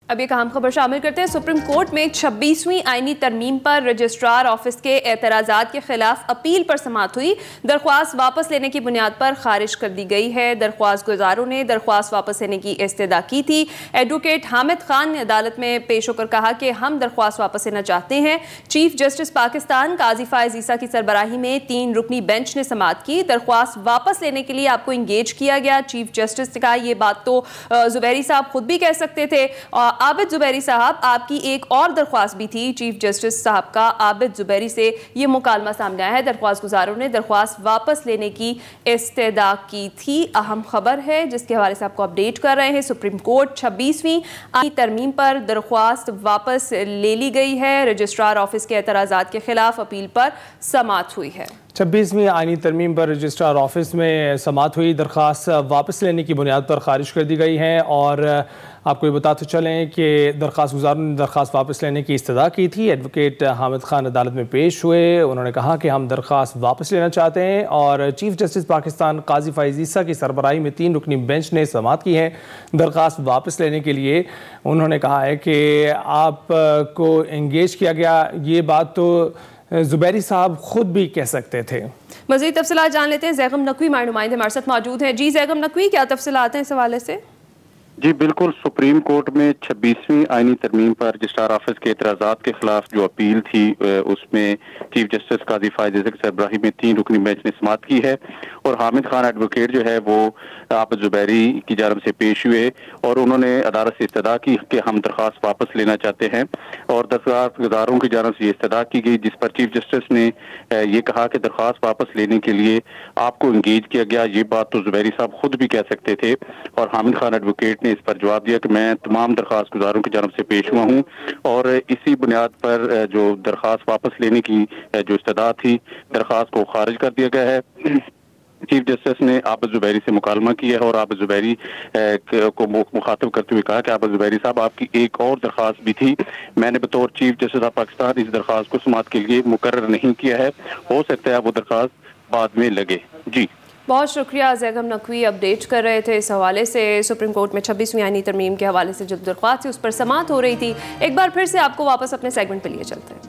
अब एक अहम खबर शामिल करते हैं। सुप्रीम कोर्ट में 26वीं आईनी तरमीम पर रजिस्ट्रार ऑफिस के एतराज़ात के खिलाफ अपील पर समाअत हुई। दरख्वास्त वापस लेने की बुनियाद पर खारिज कर दी गई है। दरख्वास्त गुजारों ने दरख्वास्त वापस लेने की इस्तदा की थी। एडवोकेट हामिद खान ने अदालत में पेश होकर कहा कि हम दरख्वास्त वापस लेना चाहते हैं। चीफ जस्टिस पाकिस्तान काजी फायज ईसा की सरबराही में 3 रुकनी बेंच ने समाअत की। दरख्वास्त वापस लेने के लिए आपको इंगेज किया गया। चीफ जस्टिस ने कहा ये बात तो जुबैरी साहब खुद भी कह सकते थे। आबिद जुबैरी साहब, आपकी एक और दरख्वास्त भी थी चीफ जस्टिस साहब का। आबिद जुबैरी से ये मुकालमा सामने आया है। दरख्वास्त गुजारों ने दरख्वास्त वापस लेने की इस्तदा की थी। अहम खबर है जिसके हवाले से आपको अपडेट कर रहे हैं। सुप्रीम कोर्ट 26वीं आईनी तरमीम पर दरख्वास्त वापस ले ली गई है। रजिस्ट्रार ऑफिस के एतराज़ात के खिलाफ अपील पर समाअत हुई है। 26वीं आईनी तरमीम पर रजिस्ट्रार ऑफिस में समाअत हुई। दरख्वास्त वापस लेने की बुनियाद पर खारिज कर दी गई है। और आपको ये बताते चलें कि दरख्वास्त गुजारों ने दरख्वास्त वापस लेने की इस्तदा की थी। एडवोकेट हामिद खान अदालत में पेश हुए। उन्होंने कहा कि हम दरख्वास्त वापस लेना चाहते हैं। और चीफ जस्टिस पाकिस्तान काजी फायज ईसा की सरबराही में 3 रुकनी बेंच ने समाअत की है दरख्वास्त वापस लेने के लिए। उन्होंने कहा है कि आपको एंगेज किया गया, ये बात तो जुबैरी साहब खुद भी कह सकते थे। मज़ीद तफसीलात जान लेते हैं। ज़ैगम नकवी हमारे नुमाइंदे हमारे साथ मौजूद हैं। जी ज़ैगम नकवी, क्या तफसीलात हैं इस हवाले से? जी बिल्कुल, सुप्रीम कोर्ट में 26वीं आईनी तरमीम पर रजिस्ट्रार ऑफिस के एतराज़ात के खिलाफ जो अपील थी उसमें चीफ जस्टिस काजी फायज ईसा की सरबराही में 3 रुकनी बेंच ने समाअत की है। और हामिद खान एडवोकेट जो है वो आबिद जुबैरी की जानिब से पेश हुए और उन्होंने अदालत से इस्तदा की कि हम दरख्वास्त वापस लेना चाहते हैं। और दरख्वास्त गुजारों की जानिब से ये इस्तदा की गई जिस पर चीफ जस्टिस ने ये कहा कि दरख्वास्त वापस लेने के लिए आपको इंगेज किया गया, ये बात तो जुबैरी साहब खुद भी कह सकते थे। और हामिद खान एडवोकेट ने इस पर जवाब दिया कि मैं तमाम दरख्वास्त गुजारों की जानिब से पेश हुआ हूँ और इसी बुनियाद पर जो दरख्वास्त वापस लेने की जो इस्तदा थी दरख्वास्त को खारिज कर दिया गया है। चीफ जस्टिस ने आबिद जुबैरी से मुकालमा किया है और आबिद जुबैरी को मुखातब करते हुए कहा कि आबिद जुबैरी साहब, आपकी एक और दरख्वास्त भी थी, मैंने बतौर चीफ जस्टिस ऑफ पाकिस्तान इस दरख्वास्त को समाअत के लिए मुकर्रर नहीं किया है, हो सकता है वो दरख्वास्त बाद में लगे। जी बहुत शुक्रिया ज़ैगम नकवी, अपडेट कर रहे थे इस हवाले से। सुप्रीम कोर्ट में 26वीं आईनी तरमीम के हवाले से जो दरख्वास्त थी उस पर समाअत हो रही थी। एक बार फिर से आपको वापस अपने सेगमेंट पे लिए चलते हैं।